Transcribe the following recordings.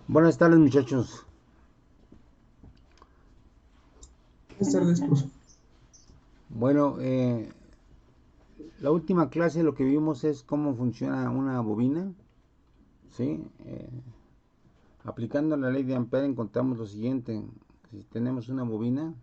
Buenas tardes, muchachos. Buenas tardes, profe. Bueno, la última clase lo que vimos es cómo funciona una bobina, ¿sí? Aplicando la ley de Ampere encontramos lo siguiente. Si tenemos una bobina,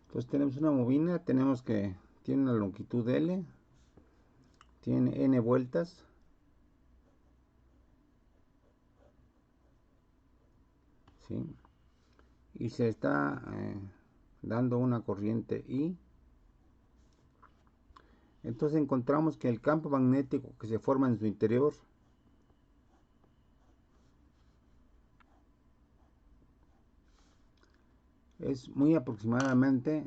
entonces tenemos una bobina, tenemos que tiene una longitud L, tiene N vueltas, ¿sí? Y se está dando una corriente I. Entonces encontramos que el campo magnético que se forma en su interior es muy aproximadamente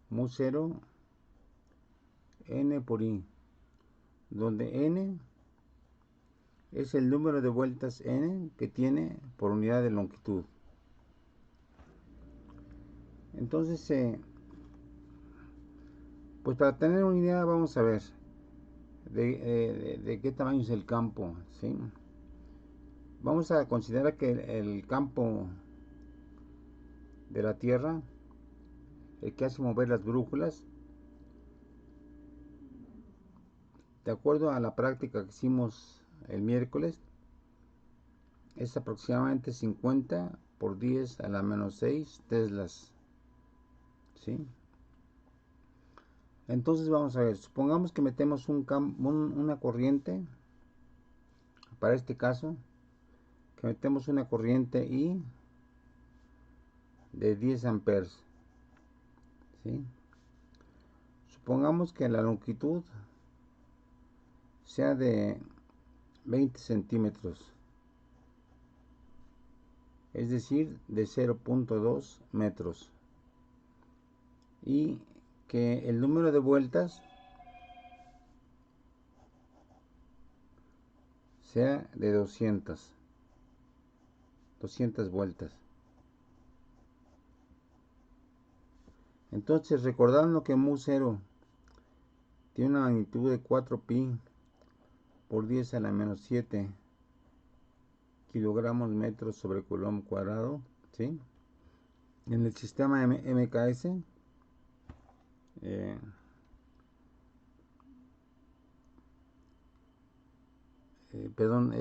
mu 0 N por I, donde N es el número de vueltas N que tiene por unidad de longitud. Entonces, pues para tener una idea vamos a ver de qué tamaño es el campo, ¿sí? Vamos a considerar que el campo de la Tierra, el que hace mover las brújulas, de acuerdo a la práctica que hicimos el miércoles, es aproximadamente 50 por 10 a la menos 6 teslas, ¿sí? Entonces vamos a ver, supongamos que metemos una corriente, para este caso, que metemos una corriente I de 10 amperes, ¿sí? Supongamos que la longitud sea de 20 centímetros, es decir, de 0.2 metros, y que el número de vueltas sea de 200 vueltas. Entonces, recordando que mu 0 tiene una magnitud de 4pi por 10 a la menos 7 kilogramos metros sobre coulomb cuadrado, ¿sí? En el sistema MKS, eh, perdón,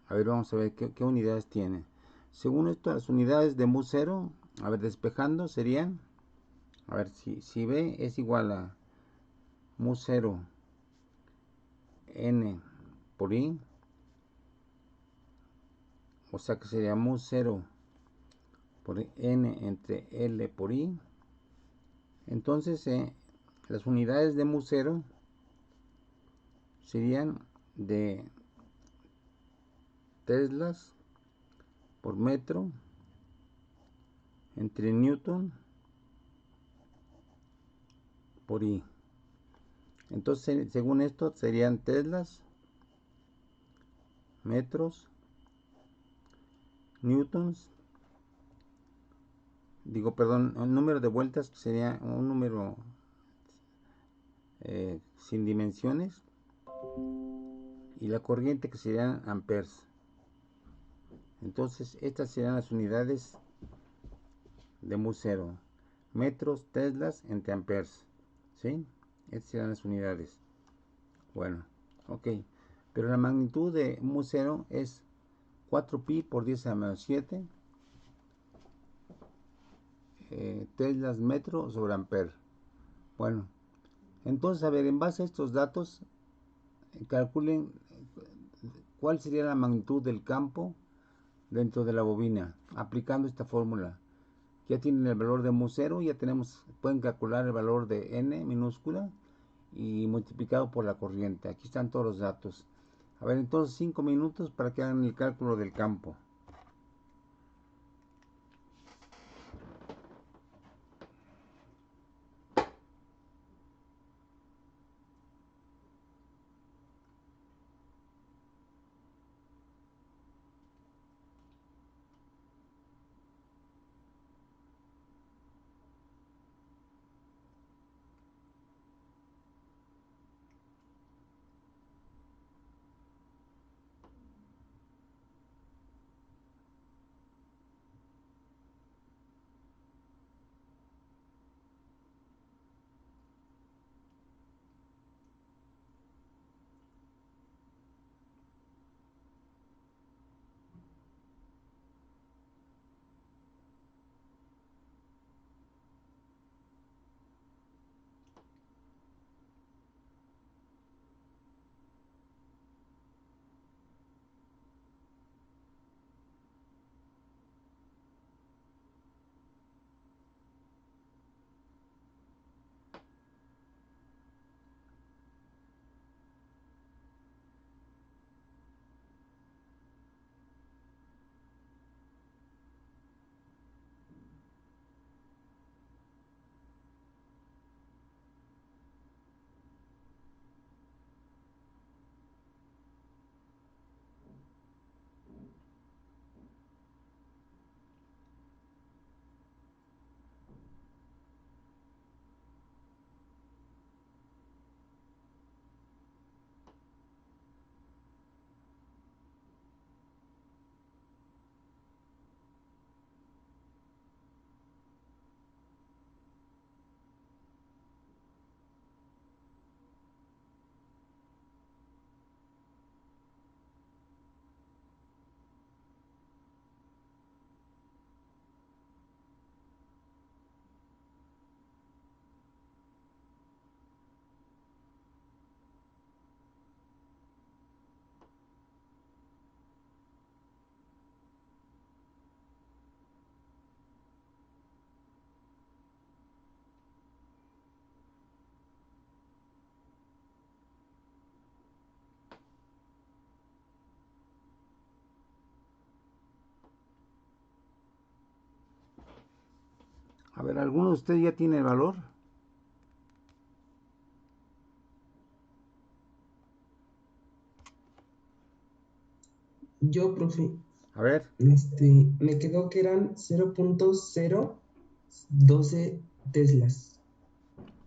a ver, vamos a ver qué unidades tiene. Según esto, las unidades de mu 0, a ver, despejando, serían, a ver, si B es igual a mu 0 n por I, o sea que sería mu 0 por n entre L por I. Entonces, las unidades de mu 0 serían de teslas por metro entre newton por I. Entonces, según esto, serían teslas, metros, newtons, digo, perdón, un número de vueltas sería un número sin dimensiones, y la corriente que serían amperes. Entonces, estas serían las unidades de mu 0, metros, teslas entre amperes, ¿sí? Estas serían las unidades. Bueno, ok, pero la magnitud de mu 0 es 4pi por 10 a la menos 7 teslas metro sobre amper. Bueno, entonces, a ver, en base a estos datos, calculen cuál sería la magnitud del campo dentro de la bobina, aplicando esta fórmula. Ya tienen el valor de mu 0, ya tenemos, pueden calcular el valor de n minúscula y multiplicado por la corriente. Aquí están todos los datos. A ver, entonces 5 minutos para que hagan el cálculo del campo. A ver, ¿alguno de ustedes ya tiene el valor? Yo, profe, A ver, me quedó que eran 0.012 teslas.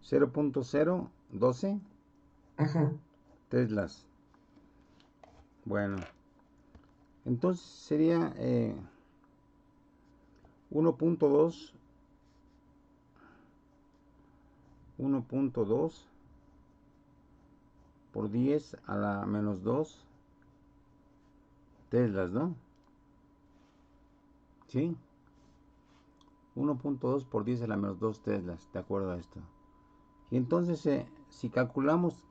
0.012 Ajá. teslas. Bueno, entonces sería 1.2 por 10 a la menos 2 teslas, ¿no? ¿Sí? 1.2 por 10 a la menos 2 teslas, de acuerdo a esto. Y entonces, si calculamos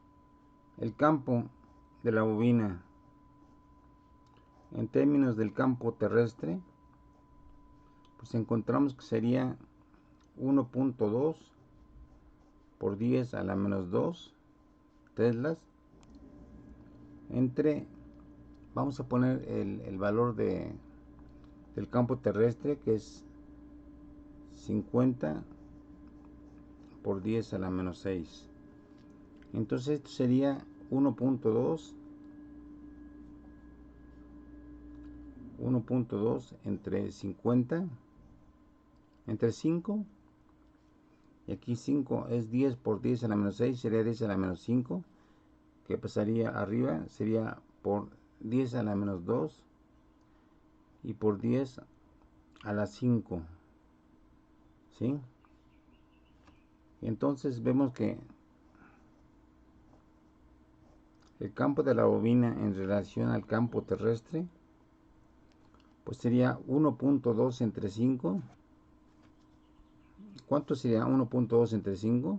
el campo de la bobina en términos del campo terrestre, pues encontramos que sería 1.2 por 10 a la menos 2 teslas entre, vamos a poner el valor del campo terrestre, que es 50 por 10 a la menos 6. Entonces esto sería 1.2 entre 50 entre 5, y aquí 5 es 10 por 10 a la menos 6, sería 10 a la menos 5, que pasaría arriba, sería por 10 a la menos 2 y por 10 a la 5, ¿sí? Y entonces vemos que el campo de la bobina en relación al campo terrestre, pues sería 1.2 entre 5. ¿Cuánto sería 1.2 entre 5?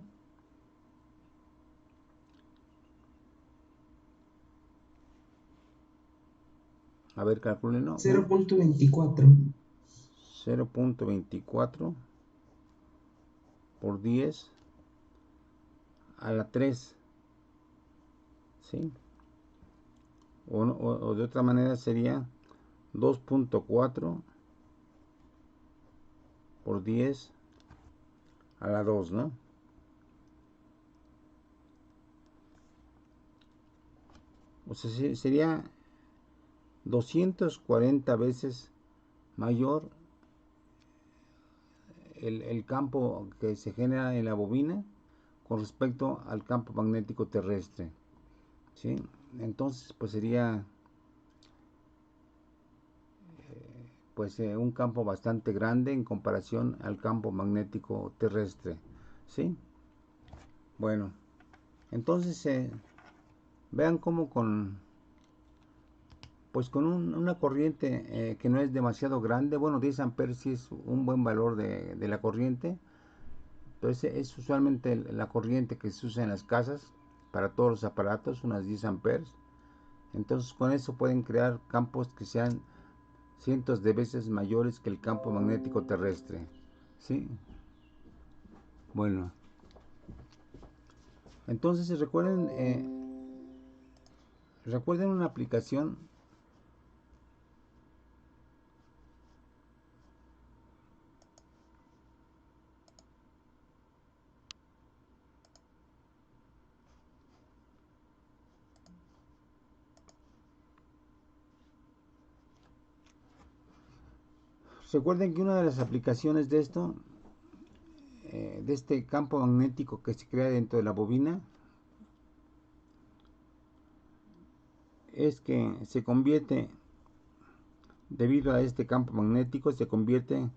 A ver, calcúlenlo. 0.24. 0.24 por 10 a la 3, ¿sí? o de otra manera sería 2.4 por 10 a la 2, ¿no? O sea, sería 240 veces mayor el campo que se genera en la bobina con respecto al campo magnético terrestre, ¿sí? Entonces, pues sería un campo bastante grande en comparación al campo magnético terrestre, ¿sí? Bueno, entonces vean cómo con una corriente que no es demasiado grande, bueno, 10 amperes sí es un buen valor de la corriente, pero es usualmente la corriente que se usa en las casas para todos los aparatos, unas 10 amperes. Entonces con eso pueden crear campos que sean cientos de veces mayores que el campo magnético terrestre, ¿sí? Bueno, entonces recuerden una aplicación. Recuerden que una de las aplicaciones de esto, de este campo magnético que se crea dentro de la bobina, es que se convierte, debido a este campo magnético, se convierte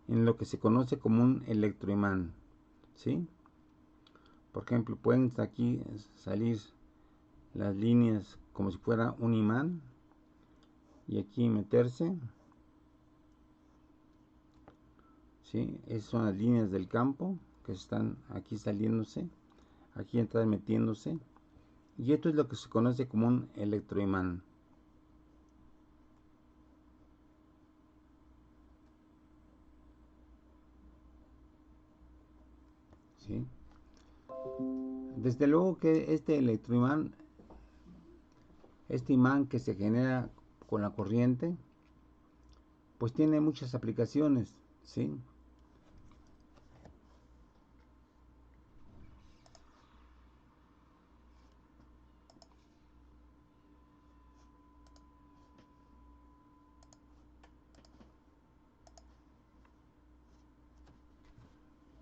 en lo que se conoce como un electroimán, ¿sí? Por ejemplo, pueden aquí salir las líneas como si fuera un imán y aquí meterse, ¿sí? Esas son las líneas del campo que están aquí saliéndose, aquí entrar metiéndose, y esto es lo que se conoce como un electroimán, ¿sí? Desde luego que este electroimán, este imán que se genera con la corriente, pues tiene muchas aplicaciones, ¿sí?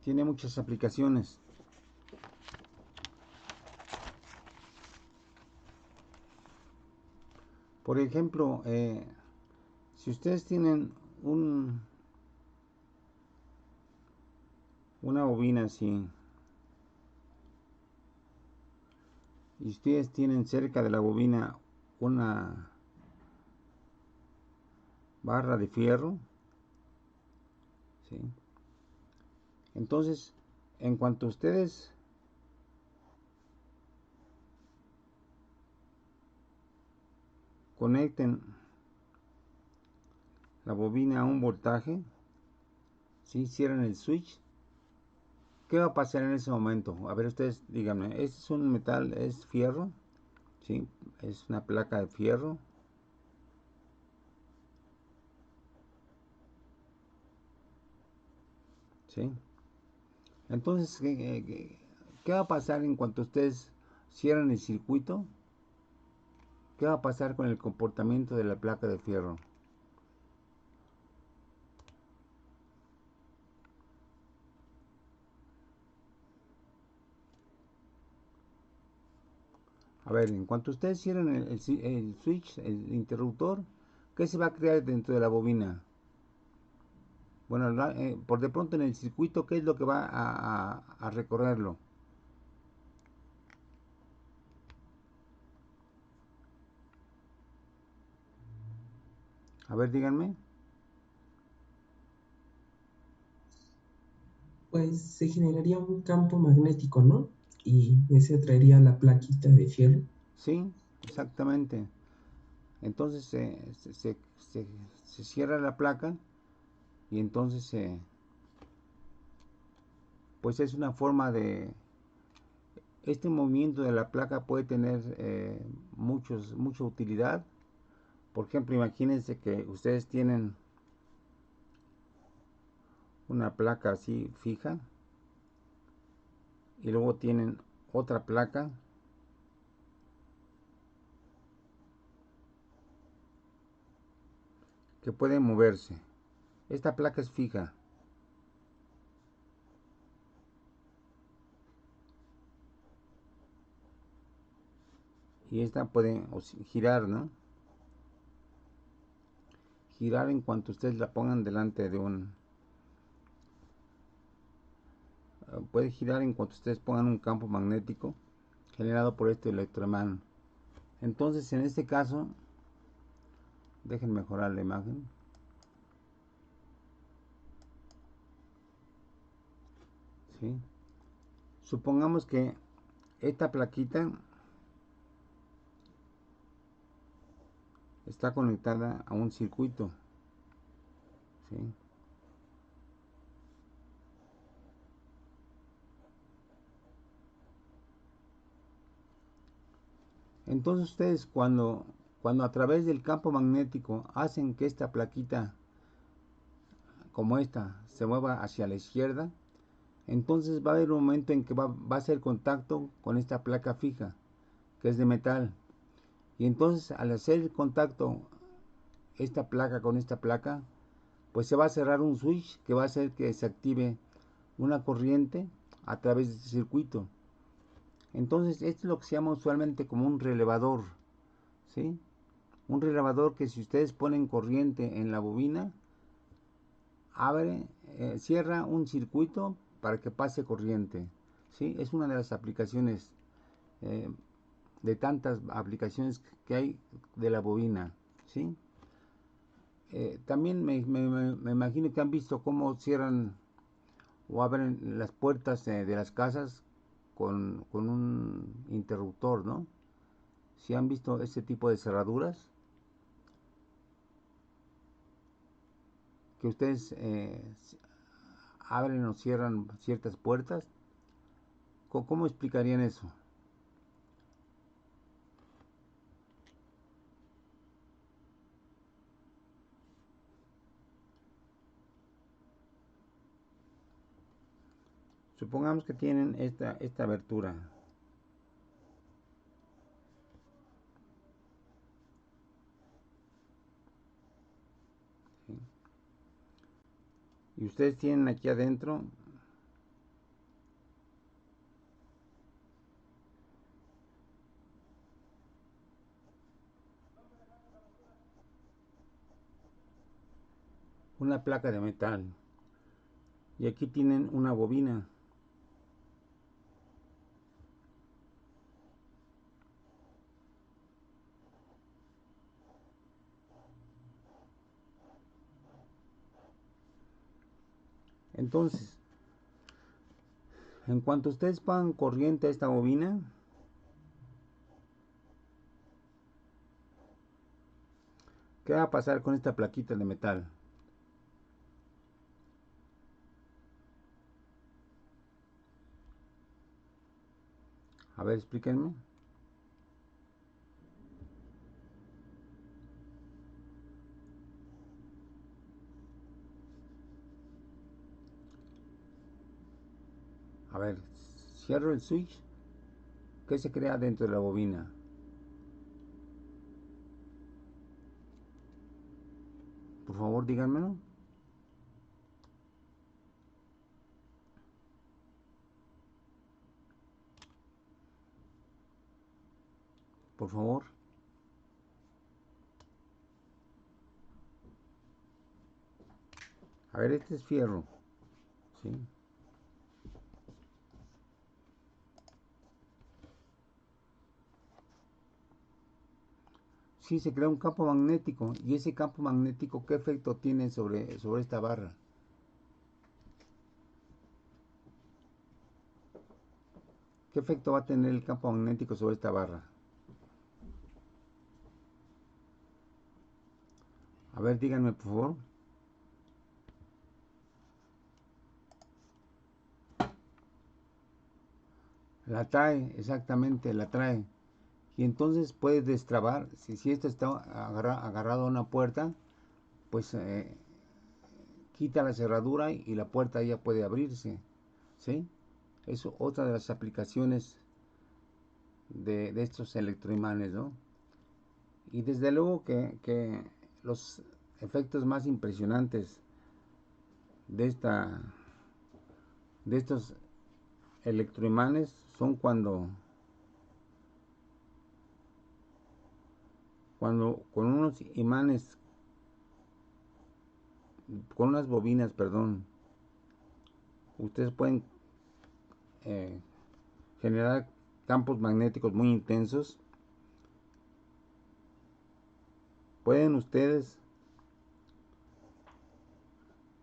Tiene muchas aplicaciones. Por ejemplo, si ustedes tienen una bobina así, y ustedes tienen cerca de la bobina una barra de fierro, ¿sí? Entonces, en cuanto ustedes conecten la bobina a un voltaje, ¿sí? Cierran el switch, ¿qué va a pasar en ese momento? A ver, ustedes díganme, este es un metal, es fierro, ¿sí? Es una placa de fierro, ¿sí? Entonces, ¿qué va a pasar en cuanto ustedes cierran el circuito? ¿Qué va a pasar con el comportamiento de la placa de fierro? A ver, en cuanto ustedes cierren el switch, el interruptor, ¿qué se va a crear dentro de la bobina? Bueno, por de pronto en el circuito, ¿qué es lo que va a recorrerlo? A ver, díganme. Pues se generaría un campo magnético, ¿no? Y ese atraería la plaquita de fierro. Sí, exactamente. Entonces se cierra la placa y entonces pues es una forma Este movimiento de la placa puede tener mucha utilidad. Por ejemplo, imagínense que ustedes tienen una placa así fija y luego tienen otra placa que puede moverse. Esta placa es fija y esta puede girar, ¿no? Girar en cuanto ustedes la pongan delante de puede girar en cuanto ustedes pongan un campo magnético generado por este electroimán. Entonces, en este caso, dejen mejorar la imagen. ¿Sí? Supongamos que esta plaquita está conectada a un circuito. ¿Sí? Entonces ustedes cuando a través del campo magnético hacen que esta plaquita como esta se mueva hacia la izquierda, entonces va a haber un momento en que va a hacer contacto con esta placa fija, que es de metal. Y entonces al hacer contacto esta placa con esta placa, pues se va a cerrar un switch que va a hacer que se active una corriente a través de este circuito. Entonces esto es lo que se llama usualmente como un relevador, ¿sí? Un relevador que si ustedes ponen corriente en la bobina, abre, cierra un circuito para que pase corriente, ¿sí? Es una de las aplicaciones, eh, de tantas aplicaciones que hay de la bobina, ¿sí? También me imagino que han visto cómo cierran o abren las puertas de las casas con un interruptor, ¿no? Si han visto ese tipo de cerraduras, que ustedes abren o cierran ciertas puertas, ¿cómo explicarían eso? Supongamos que tienen esta abertura, ¿sí? Y ustedes tienen aquí adentro una placa de metal y aquí tienen una bobina. Entonces, en cuanto ustedes pongan corriente a esta bobina, ¿qué va a pasar con esta plaquita de metal? A ver, explíquenme. A ver, cierro el switch. ¿Qué se crea dentro de la bobina? Por favor, díganmelo. Por favor. A ver, este es fierro, ¿sí? Sí, se crea un campo magnético. ¿Y ese campo magnético qué efecto tiene sobre esta barra? ¿Qué efecto va a tener el campo magnético sobre esta barra? A ver, díganme, por favor. la trae, exactamente, la trae. Y entonces puede destrabar, si esto está agarrado a una puerta, pues quita la cerradura y la puerta ya puede abrirse, ¿sí? Es otra de las aplicaciones de estos electroimanes, ¿no? Y desde luego que los efectos más impresionantes de esta de estos electroimanes son cuando con unos imanes, con unas bobinas, perdón, ustedes pueden eh, generar campos magnéticos muy intensos. Pueden ustedes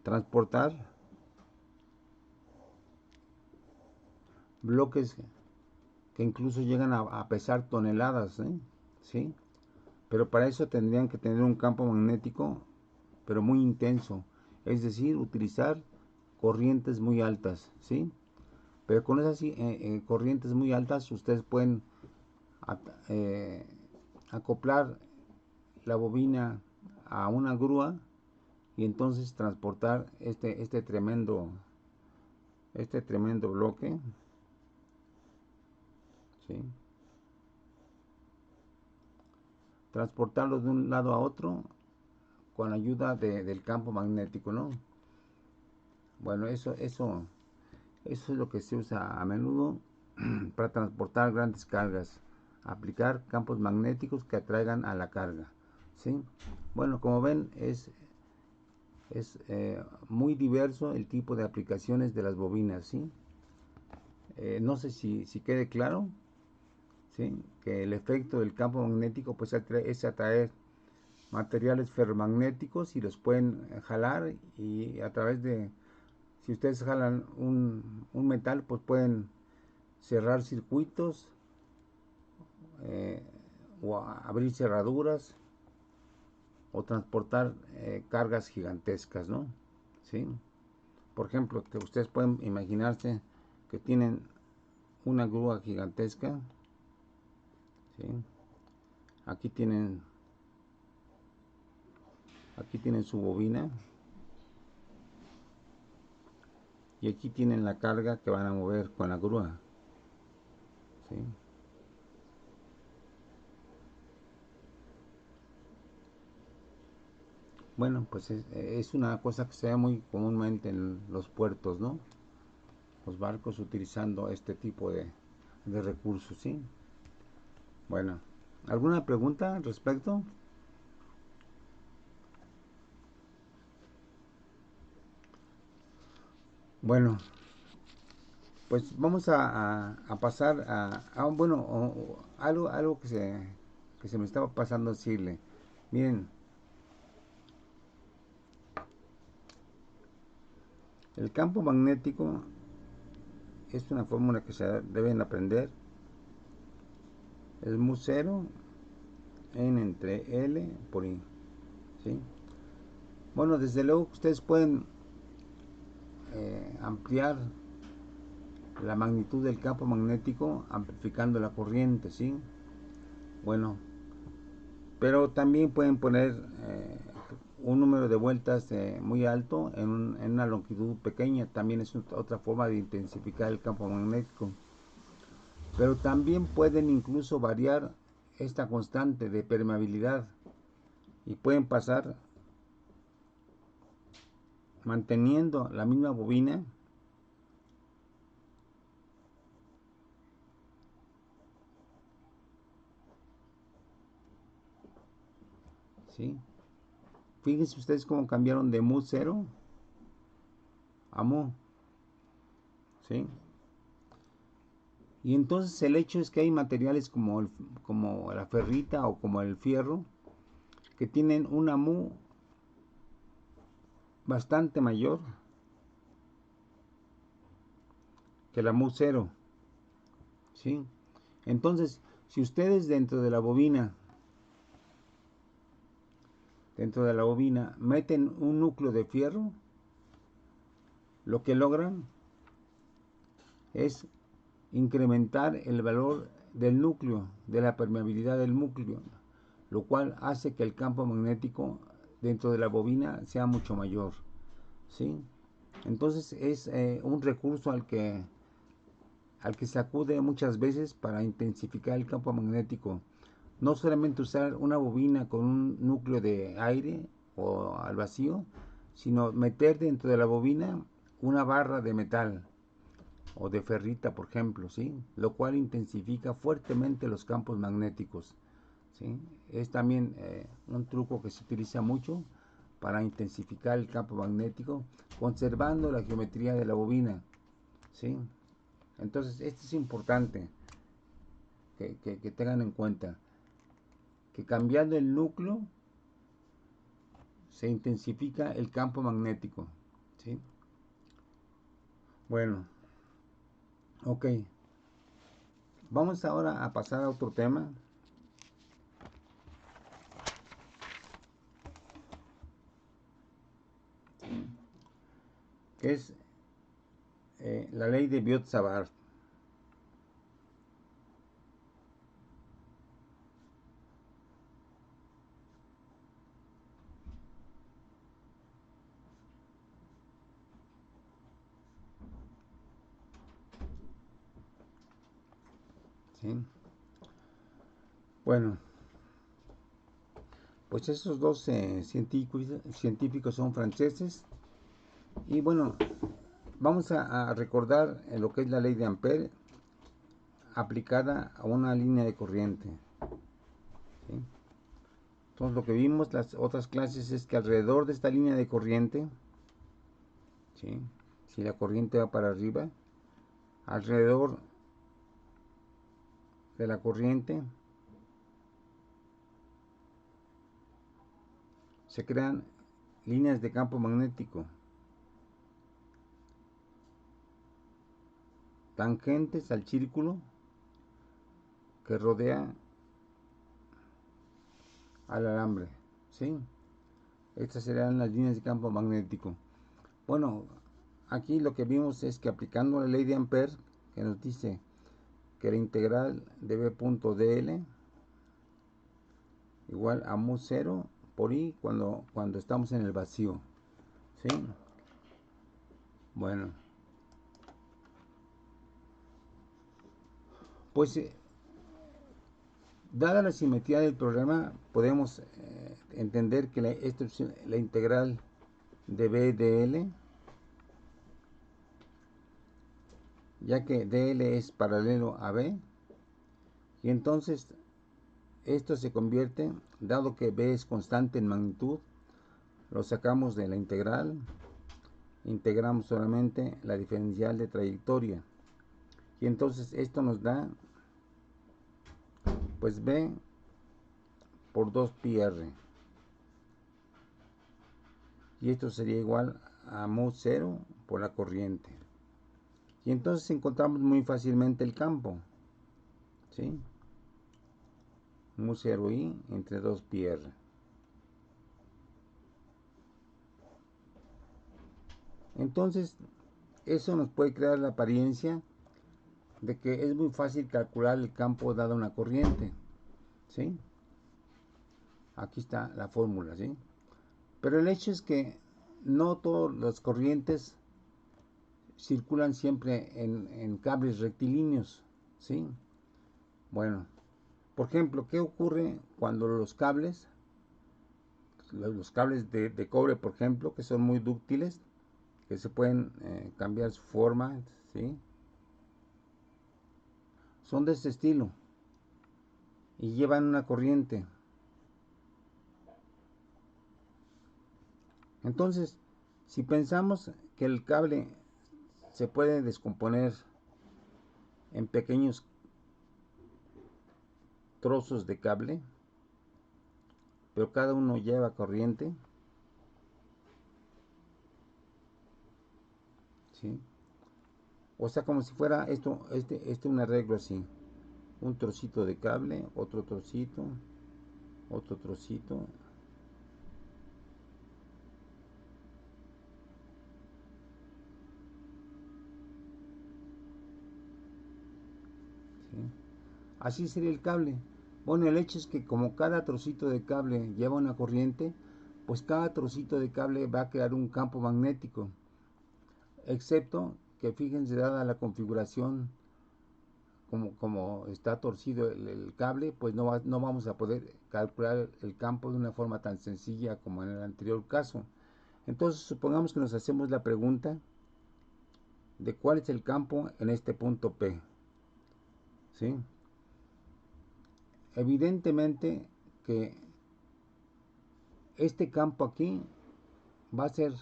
transportar bloques que incluso llegan a pesar toneladas, ¿eh? ¿Sí? Pero para eso tendrían que tener un campo magnético, pero muy intenso, es decir, utilizar corrientes muy altas, ¿sí? Pero con esas corrientes muy altas ustedes pueden eh, acoplar la bobina a una grúa y entonces transportar este tremendo bloque, ¿sí? Transportarlo de un lado a otro con ayuda del campo magnético, ¿no? Bueno, eso es lo que se usa a menudo para transportar grandes cargas, aplicar campos magnéticos que atraigan a la carga, ¿sí? Bueno, como ven, es muy diverso el tipo de aplicaciones de las bobinas, ¿sí? No sé si quede claro, ¿sí? Que el efecto del campo magnético pues es atraer materiales ferromagnéticos y los pueden jalar y a través de, si ustedes jalan un metal, pues pueden cerrar circuitos eh, o abrir cerraduras o transportar cargas gigantescas, ¿no? ¿Sí? Por ejemplo, que ustedes pueden imaginarse que tienen una grúa gigantesca, ¿sí? Aquí tienen su bobina y aquí tienen la carga que van a mover con la grúa, ¿sí? Bueno, pues es una cosa que se ve muy comúnmente en los puertos, ¿no? Los barcos utilizando este tipo de recursos, ¿sí? Bueno, ¿alguna pregunta al respecto? Bueno, pues vamos a pasar bueno, algo que se me estaba pasando decirle. Miren, el campo magnético es una fórmula que se deben aprender. Es mu cero n entre L por I, ¿sí? Bueno, desde luego que ustedes pueden ampliar la magnitud del campo magnético amplificando la corriente, ¿sí? Bueno, pero también pueden poner un número de vueltas muy alto en una longitud pequeña. También es otra forma de intensificar el campo magnético. Pero también pueden incluso variar esta constante de permeabilidad y pueden pasar manteniendo la misma bobina, ¿sí? Fíjense ustedes cómo cambiaron de mu cero a mu, ¿sí? Y entonces el hecho es que hay materiales como la ferrita o como el fierro que tienen una mu bastante mayor que la mu cero, ¿sí? Entonces, si ustedes dentro de la bobina meten un núcleo de fierro, lo que logran es incrementar el valor del núcleo, de la permeabilidad del núcleo, lo cual hace que el campo magnético dentro de la bobina sea mucho mayor, ¿sí? Entonces es un recurso al que se acude muchas veces para intensificar el campo magnético. No solamente usar una bobina con un núcleo de aire o al vacío, sino meter dentro de la bobina una barra de metal o de ferrita, por ejemplo, ¿sí? Lo cual intensifica fuertemente los campos magnéticos, ¿sí? Es también un truco que se utiliza mucho para intensificar el campo magnético, conservando la geometría de la bobina, ¿sí? Entonces, esto es importante que tengan en cuenta, que cambiando el núcleo se intensifica el campo magnético, ¿sí? Bueno, ok. Vamos ahora a pasar a otro tema, que es la ley de Biot-Savart. ¿Sí? Bueno, pues esos dos científicos son franceses. Y bueno, vamos a recordar lo que es la ley de Ampère aplicada a una línea de corriente, ¿sí? Entonces lo que vimos las otras clases es que alrededor de esta línea de corriente, ¿sí? Si la corriente va para arriba, alrededor de la corriente se crean líneas de campo magnético tangentes al círculo que rodea al alambre, ¿sí? Estas serán las líneas de campo magnético. Bueno, aquí lo que vimos es que aplicando la ley de Ampère, que nos dice que la integral de B punto dl igual a mu 0 por i cuando estamos en el vacío, ¿sí? Bueno, pues dada la simetría del problema, podemos entender que la integral de B dl, ya que dl es paralelo a B, y entonces esto se convierte, dado que B es constante en magnitud, lo sacamos de la integral, integramos solamente la diferencial de trayectoria, y entonces esto nos da pues B por 2 pi r, y esto sería igual a mu 0 por la corriente, y entonces encontramos muy fácilmente el campo, ¿sí? Mu 0 i entre 2 pi r. Entonces eso nos puede crear la apariencia de que es muy fácil calcular el campo dada una corriente, ¿sí? Aquí está la fórmula, ¿sí? Pero el hecho es que no todas las corrientes circulan siempre en cables rectilíneos, ¿sí? Bueno, por ejemplo, ¿qué ocurre cuando los cables de cobre, por ejemplo, que son muy dúctiles, que se pueden cambiar su forma, ¿sí? Son de este estilo y llevan una corriente. Entonces, si pensamos que el cable se puede descomponer en pequeños trozos de cable, pero cada uno lleva corriente, ¿sí? O sea, como si fuera un arreglo así, un trocito de cable, otro trocito, ¿sí? Así sería el cable. Bueno, el hecho es que como cada trocito de cable lleva una corriente, pues cada trocito de cable va a crear un campo magnético, excepto que fíjense, dada la configuración como está torcido el cable, pues no vamos a poder calcular el campo de una forma tan sencilla como en el anterior caso. Entonces supongamos que nos hacemos la pregunta de cuál es el campo en este punto P, ¿sí? Evidentemente que este campo aquí va a ser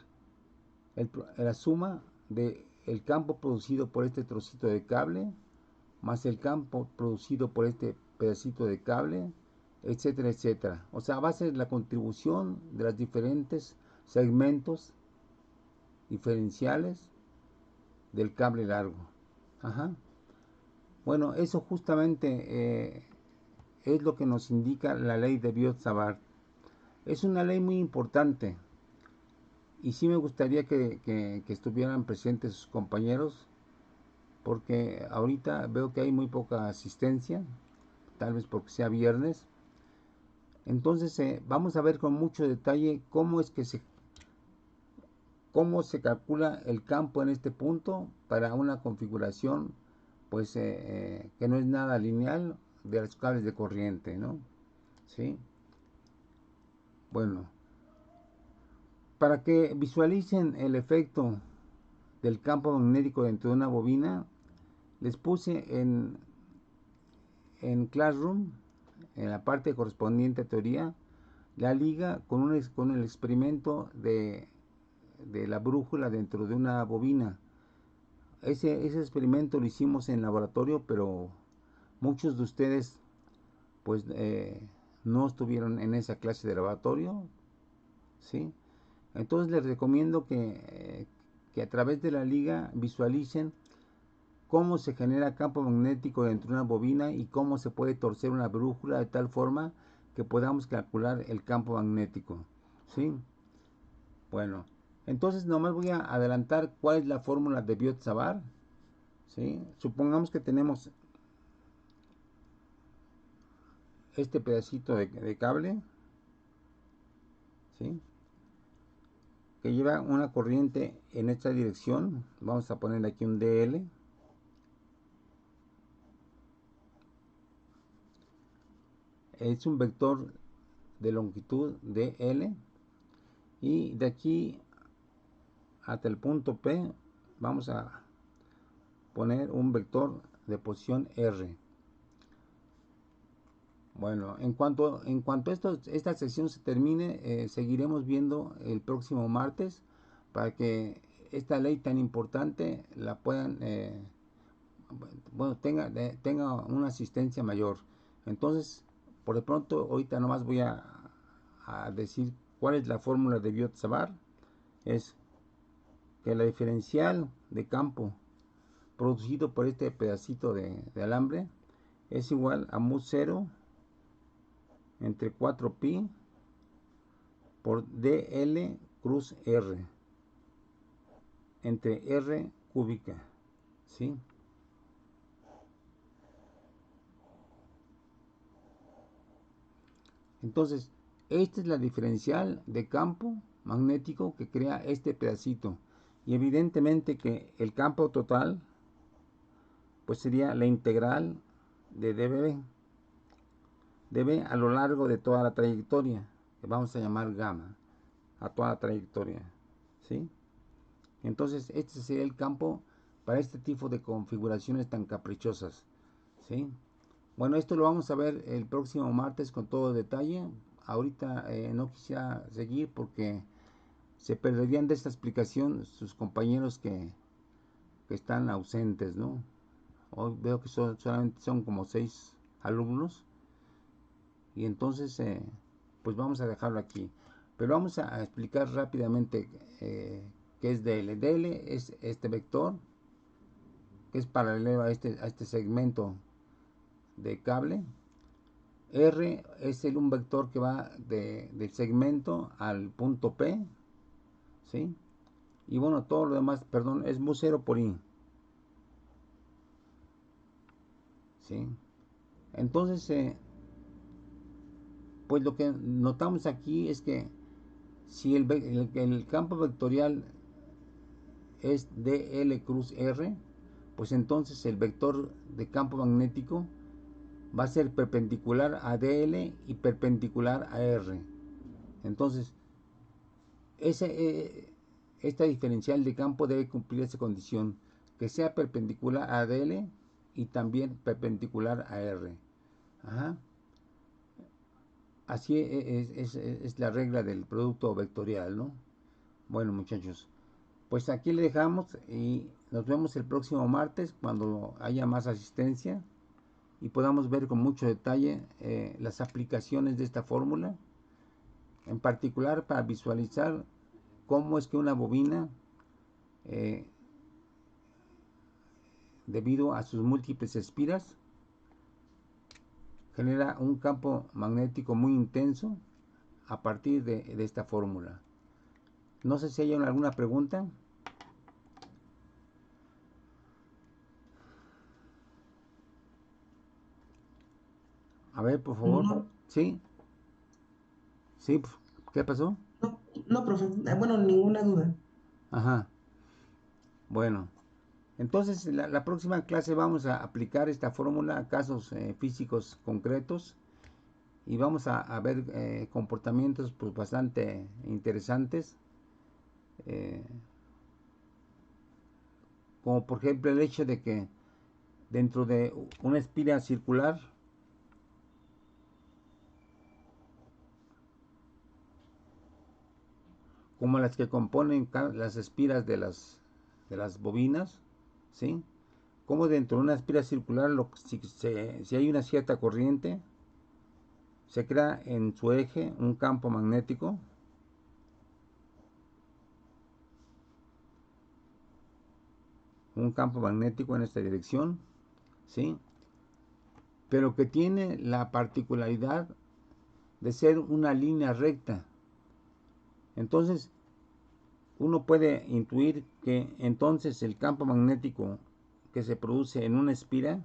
la suma de el campo producido por este trocito de cable más el campo producido por este pedacito de cable, etcétera, etcétera. O sea, va a ser la contribución de los diferentes segmentos diferenciales del cable largo. Ajá. Bueno, eso justamente es lo que nos indica la ley de Biot-Savart. Es una ley muy importante y sí me gustaría que estuvieran presentes sus compañeros, porque ahorita veo que hay muy poca asistencia, tal vez porque sea viernes. Entonces vamos a ver con mucho detalle cómo se calcula el campo en este punto para una configuración pues que no es nada lineal de los cables de corriente, ¿no? ¿Sí? Bueno, para que visualicen el efecto del campo magnético dentro de una bobina, les puse en Classroom, en la parte correspondiente a teoría, la liga con el experimento de la brújula dentro de una bobina. Ese experimento lo hicimos en laboratorio, pero muchos de ustedes pues no estuvieron en esa clase de laboratorio, ¿sí? Entonces les recomiendo que a través de la liga visualicen cómo se genera campo magnético dentro de una bobina y cómo se puede torcer una brújula de tal forma que podamos calcular el campo magnético, ¿sí? Bueno, entonces nomás voy a adelantar cuál es la fórmula de Biot-Savart, ¿sí? Supongamos que tenemos este pedacito de cable, ¿sí? Que lleva una corriente en esta dirección. Vamos a poner aquí un DL. Es un vector de longitud DL. Y de aquí hasta el punto P vamos a poner un vector de posición R. Bueno, en cuanto esta sección se termine, seguiremos viendo el próximo martes para que esta ley tan importante la puedan, bueno, tenga una asistencia mayor. Entonces, por de pronto, ahorita nomás voy a decir cuál es la fórmula de Biot-Savart. Es que la diferencial de campo producido por este pedacito de alambre es igual a mu 0 entre 4pi por dl cruz r entre r cúbica, ¿sí? Entonces, esta es la diferencial de campo magnético que crea este pedacito. Y evidentemente que el campo total pues sería la integral de dB a lo largo de toda la trayectoria, que vamos a llamar gamma, a toda la trayectoria, ¿sí? Entonces, este sería el campo para este tipo de configuraciones tan caprichosas, ¿sí? Bueno, esto lo vamos a ver el próximo martes con todo detalle. Ahorita no quisiera seguir porque se perderían de esta explicación sus compañeros que están ausentes, ¿no? Hoy veo que solamente son como 6 alumnos y entonces pues vamos a dejarlo aquí. Pero vamos a explicar rápidamente qué es DL. DL es este vector que es paralelo a este segmento de cable. R es un vector que va del segmento al punto P, ¿sí? Y bueno, todo lo demás, perdón, es mu 0 por I, ¿sí? Entonces, pues lo que notamos aquí es que si el campo vectorial es dl cruz r, pues entonces el vector de campo magnético va a ser perpendicular a dl y perpendicular a r. Entonces, ese, esta diferencial de campo debe cumplir esa condición, que sea perpendicular a dl y también perpendicular a r. Ajá. Así es la regla del producto vectorial, ¿no? Bueno, muchachos, pues aquí le dejamos y nos vemos el próximo martes cuando haya más asistencia y podamos ver con mucho detalle las aplicaciones de esta fórmula, en particular para visualizar cómo es que una bobina, eh, debido a sus múltiples espiras, genera un campo magnético muy intenso a partir de esta fórmula. No sé si hay alguna pregunta. A ver, por favor. No, ¿Sí? ¿Sí? ¿Qué pasó? no, no, profe. Bueno, ninguna duda. Ajá. Bueno, entonces la próxima clase vamos a aplicar esta fórmula a casos físicos concretos y vamos a ver comportamientos pues bastante interesantes, eh, como por ejemplo el hecho de que dentro de una espira circular, como las que componen las espiras de las bobinas, ¿sí? Como dentro de una espira circular, si hay una cierta corriente, se crea en su eje un campo magnético, en esta dirección, ¿sí? Pero que tiene la particularidad de ser una línea recta. Entonces, uno puede intuir que entonces el campo magnético que se produce en una espira